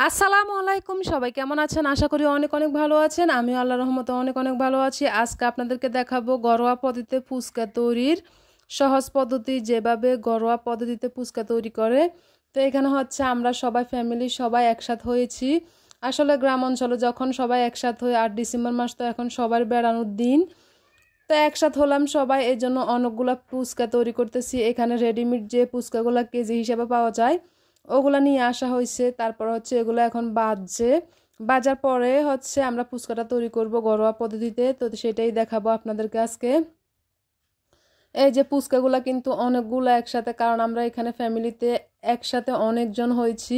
আসসালামু আলাইকুম, সবাই কেমন আছেন? আশা করি অনেক অনেক ভালো আছেন। আমি আল্লাহর রহমতে অনেক অনেক ভালো আছি। আজকে আপনাদেরকে দেখাবো ঘরোয়া পদ্ধতিতে ফুচকা তৈরির সহজ পদ্ধতি, যেভাবে ঘরোয়া পদ্ধতিতে ফুচকা তৈরি করে। তো এখানে হচ্ছে আমরা সবাই ফ্যামিলি সবাই একসাথে হয়েছি। আসলে গ্রাম অঞ্চলে যখন সবাই একসাথে হয়ে, আর ডিসেম্বর মাস তো এখন সবার বেড়ানোর দিন, তো একসাথে হলাম সবাই, এই জন্য অনেকগুলো ফুচকা তৈরি করতেছি। এখানে রেডিমেড যে ফুচকাগুলো কেজি হিসেবে পাওয়া যায় ওগুলা নিয়ে আসা হয়েছে। তারপর হচ্ছে এগুলো এখন বাজার পরে হচ্ছে আমরা ফুচকাটা তৈরি করব ঘরোয়া পদ্ধতিতে। তো সেটাই দেখাবো আপনাদেরকে আজকে। এই যে ফুচকাগুলা কিন্তু অনেকগুলো একসাথে, কারণ আমরা এখানে ফ্যামিলিতে একসাথে অনেকজন হয়েছি।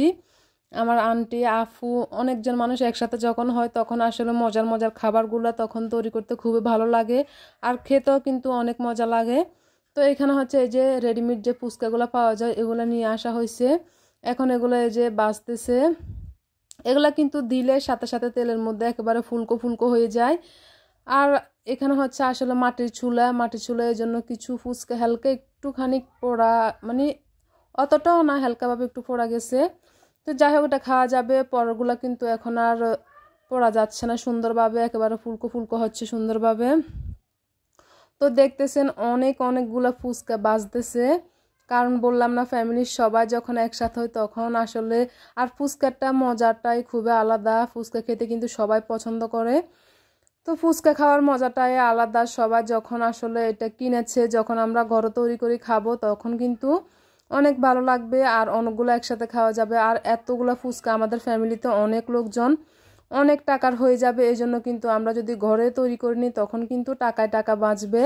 আমার আন্টি আফু অনেকজন মানুষ একসাথে যখন হয় তখন আসলে মজার মজার খাবারগুলো তখন তৈরি করতে খুবই ভালো লাগে, আর খেতেও কিন্তু অনেক মজা লাগে। তো এখানে হচ্ছে এই যে রেডিমেড যে ফুচকাগুলো পাওয়া যায় এগুলো নিয়ে আসা হয়েছে। এখন এগুলো এই যে বাজতেছে। এগুলা কিন্তু দিলে সাথে সাথে তেলের মধ্যে একেবারে ফুলকো ফুলকো হয়ে যায়। আর এখানে হচ্ছে আসলে মাটির চুলা, এই জন্য কিছু ফুচকা হালকা একটুখানি পোড়া, মানে অতটাও না, হালকাভাবে একটু পোড়া গেছে। তো যাই হোক, এটা খাওয়া যাবে। পরগুলা কিন্তু এখন আর পোড়া যাচ্ছে না, সুন্দরভাবে একেবারে ফুলকো ফুলকো হচ্ছে সুন্দরভাবে। তো দেখতেছেন অনেকগুলা ফুচকা বাজতেছে, কারণ বললাম না ফ্যামিলির সবাই যখন একসাথে হয় তখন আসলে, আর ফুচকাটা মজাটাই খুবই আলাদা। ফুচকা খেতে কিন্তু সবাই পছন্দ করে। তো ফুচকা খাওয়ার মজাটাই আলাদা। সবাই যখন আসলে এটা কিনেছে, যখন আমরা ঘরে তৈরি করে খাবো তখন কিন্তু অনেক ভালো লাগবে, আর অনেকগুলো একসাথে খাওয়া যাবে। আর এতগুলো ফুচকা আমাদের ফ্যামিলিতে অনেক লোকজন, অনেক টাকার হয়ে যাবে। এই জন্য কিন্তু আমরা যদি ঘরে তৈরি করে নিই তখন কিন্তু টাকায় টাকা বাঁচবে।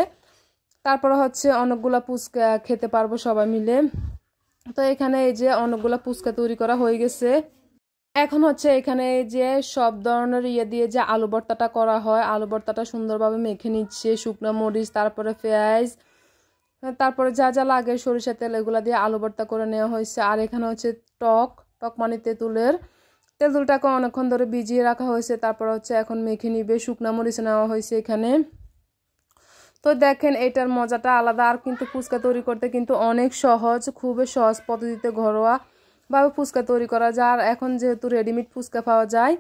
তারপরে হচ্ছে অনেকগুলা ফুচকা খেতে পারবো সবাই মিলে। তো এখানে এই যে অনেকগুলা ফুচকা তৈরি করা হয়ে গেছে। এখন হচ্ছে এখানে যে সব ধরনের দিয়ে যে আলু ভর্তাটা করা হয়, আলু ভর্তাটা সুন্দরভাবে মেখে নিচ্ছে, শুকনো মরিচ, তারপরে পেঁয়াজ, তারপরে যা যা লাগে সরিষা তেল, এগুলা দিয়ে আলু ভর্তা করে নেওয়া হয়েছে। আর এখানে হচ্ছে টক টক মানে তেঁতুলটাকে অনেকক্ষণ ধরে ভিজিয়ে রাখা হয়েছে। তারপর হচ্ছে এখন মেখে নিবে, শুকনো মরিচ নেওয়া হয়েছে এখানে। তো দেখেন এটার মজাটা আলাদা। আর কিন্তু ফুচকা তৈরি করতে কিন্তু অনেক সহজ, খুবই সহজ পদ্ধতিতে ঘরোয়া ভাবে ফুচকা তৈরি করা যায়। আর এখন যেহেতু রেডিমেড ফুচকা পাওয়া যায়,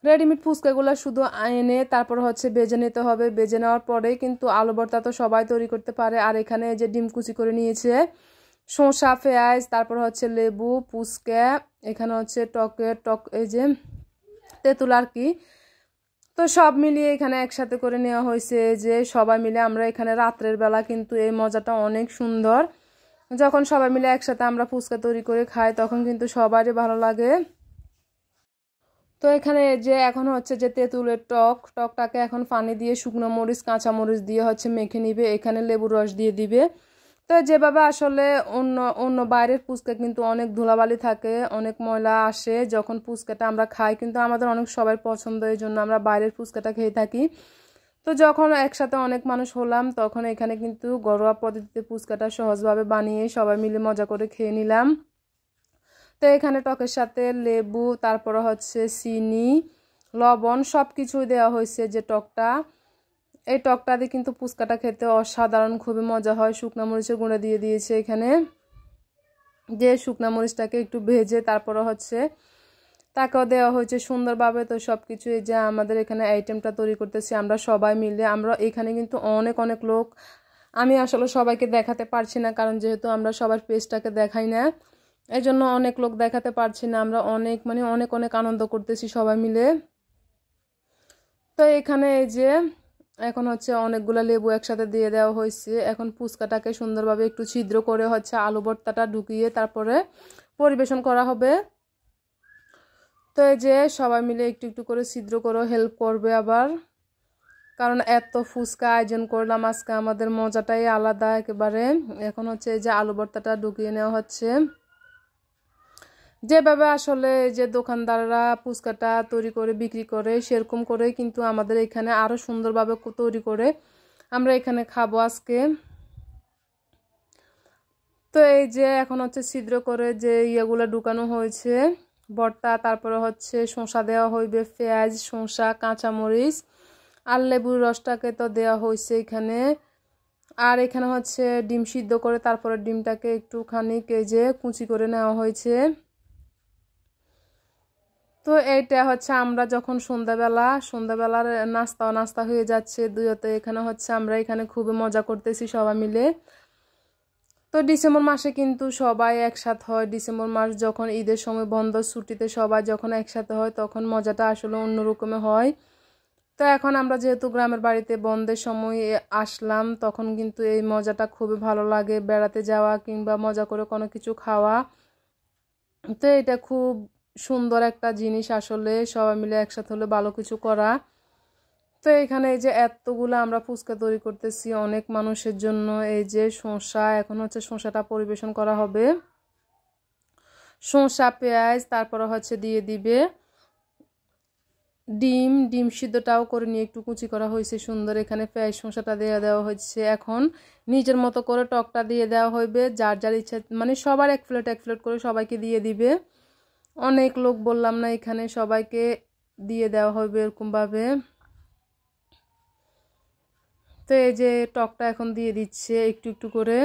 রেডিমেড ফুচকাগুলো শুধু এনে তারপর হচ্ছে ভেজে নিতে হবে। ভেজে নেওয়ার পরেই কিন্তু আলু ভর্তা তো সবাই তৈরি করতে পারে। আর এখানে যে ডিম কুচি করে নিয়েছে, শসা, পেঁয়াজ, তারপর হচ্ছে লেবু, ফুচকা, এখানে হচ্ছে টক এই যে তেঁতুল আর কি। তো সব মিলিয়ে এখানে একসাথে করে নেওয়া হয়েছে, যে সবাই মিলে আমরা এখানে রাত্রের বেলা কিন্তু এই মজাটা অনেক সুন্দর। যখন সবাই মিলে একসাথে আমরা ফুচকা তৈরি করে খাই তখন কিন্তু সবারই ভালো লাগে। তো এখানে যে এখন হচ্ছে যে তেঁতুলের টকটাকে এখন পানি দিয়ে শুকনো মরিচ, কাঁচা মরিচ দিয়ে হচ্ছে মেখে নিবে, এখানে লেবুর রস দিয়ে দিবে। তো যেভাবে আসলে অন্য অন্য বাইরের ফুচকা কিন্তু অনেক ধুলাবালি থাকে, অনেক ময়লা আসে যখন ফুচকাটা আমরা খাই, কিন্তু আমাদের অনেক সবাই পছন্দ, এই জন্য আমরা বাইরের ফুচকাটা খেয়ে থাকি। তো যখন একসাথে অনেক মানুষ হলাম তখন এখানে কিন্তু ঘরোয়া পদ্ধতিতে ফুচকাটা সহজভাবে বানিয়ে সবাই মিলে মজা করে খেয়ে নিলাম। তো এখানে টকের সাথে লেবু, তারপরে হচ্ছে চিনি, লবণ সব কিছু দেওয়া হয়েছে। যে এই টকটা দিয়ে কিন্তু ফুচকাটা খেতে অসাধারণ, খুবই মজা হয়। শুকনা মরিচের গুঁড়ো দিয়ে দিয়েছে এখানে, যে শুকনা মরিচটাকে একটু ভেজে তারপরে হচ্ছে তাকেও দেওয়া হয়েছে সুন্দরভাবে। তো সব কিছু এই যে আমাদের এখানে আইটেমটা তৈরি করতেছি আমরা সবাই মিলে। আমরা এখানে কিন্তু অনেক লোক, আমি আসলে সবাইকে দেখাতে পারছি না, কারণ যেহেতু আমরা সবার পেজটাকে দেখাই না, এই জন্য অনেক লোক দেখাতে পারছি না। আমরা অনেক আনন্দ করতেছি সবাই মিলে। তো এখানে এই যে এখন হচ্ছে অনেকগুলো লেবু একসাথে দিয়ে দেওয়া হয়েছে। এখন ফুচকাটাকে সুন্দরভাবে একটু ছিদ্র করে হচ্ছে আলু ভর্তাটা ঢুকিয়ে তারপরে পরিবেশন করা হবে। তো এই যে সবাই মিলে একটু একটু করে ছিদ্র করে হেল্প করবে আবার, কারণ এত ফুচকা আয়োজন করলাম আজকে, আমাদের মজাটাই আলাদা একেবারে। এখন হচ্ছে এই যে আলু ভর্তাটা ঢুকিয়ে নেওয়া হচ্ছে, যেভাবে আসলে যে দোকানদাররা ফুচকাটা তৈরি করে বিক্রি করে সেরকম করে কিন্তু আমাদের এখানে আরো সুন্দরভাবে তৈরি করে আমরা এখানে খাবো আজকে। তো এই যে এখন হচ্ছে ছিদ্র করে যে ইয়েগুলো ঢুকানো হয়েছে ভর্তা, তারপরে হচ্ছে শসা দেওয়া হইবে, পেঁয়াজ, শসা, কাঁচামরিচ আর লেবুর রসটাকে তো দেওয়া হয়েছে এখানে। আর এখানে হচ্ছে ডিম সিদ্ধ করে তারপরে ডিমটাকে একটুখানি কেজে কুচি করে নেওয়া হয়েছে। তো এইটা হচ্ছে আমরা যখন সন্ধ্যাবেলার নাস্তা হয়ে যাচ্ছে দুইতে, এখানে হচ্ছে আমরা এখানে খুবই মজা করতেছি সবাই মিলে। তো ডিসেম্বর মাসে কিন্তু সবাই একসাথে হয়। ডিসেম্বর মাস যখন ঈদের সময় বন্ধ ছুটিতে সবাই যখন একসাথে হয় তখন মজাটা আসলে অন্যরকমের হয়। তো এখন আমরা যেহেতু গ্রামের বাড়িতে বন্ধের সময় আসলাম, তখন কিন্তু এই মজাটা খুবই ভালো লাগে, বেড়াতে যাওয়া কিংবা মজা করে কোনো কিছু খাওয়া। তো এটা খুব সুন্দর একটা জিনিস আসলে, সবাই মিলে একসাথে হলে ভালো কিছু করা। তো এখানে এই যে এতগুলো আমরা ফুচকা তৈরি করতেছি অনেক মানুষের জন্য। এই যে শসা, এখন হচ্ছে শসাটা পরিবেশন করা হবে। শসা, পেঁয়াজ, তারপরে হচ্ছে দিয়ে দিবে ডিম সিদ্ধটাও করে নিয়ে একটু কুচি করা হয়েছে সুন্দর। এখানে পেঁয়াজ শসাটা দিয়ে দেওয়া হচ্ছে। এখন নিজের মতো করে টকটা দিয়ে দেওয়া হইবে, যার যার ইচ্ছা, মানে সবার এক প্লেট করে সবাইকে দিয়ে দিবে। অনেক লোক বললাম না, এখানে সবাইকে দিয়ে দেওয়া হবে এরকমভাবে। তো এই যে টকটা এখন দিয়ে দিচ্ছে একটু একটু করে।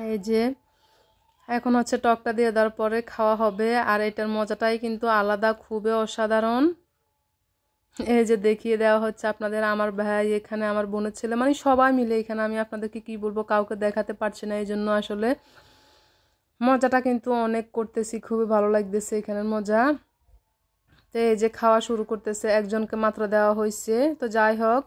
এই যে এখন হচ্ছে টকটা দিয়ে দেওয়ার পরে খাওয়া হবে। আর এটার মজাটাই কিন্তু আলাদা, খুবই অসাধারণ। এই যে দেখিয়ে দেওয়া হচ্ছে আপনাদের, আমার ভাই এখানে, আমার বোনের ছেলে, মানে সবাই মিলে এখানে। আমি আপনাদেরকে কি বলবো, কাউকে দেখাতে পারছি না, এই জন্য আসলে মজাটা কিন্তু অনেক করতেছি, খুবই ভালো লাগতেছে এখানের মজা। তো এই যে খাওয়া শুরু করতেছে, একজনকে মাত্র দেওয়া হয়েছে। তো যাই হোক,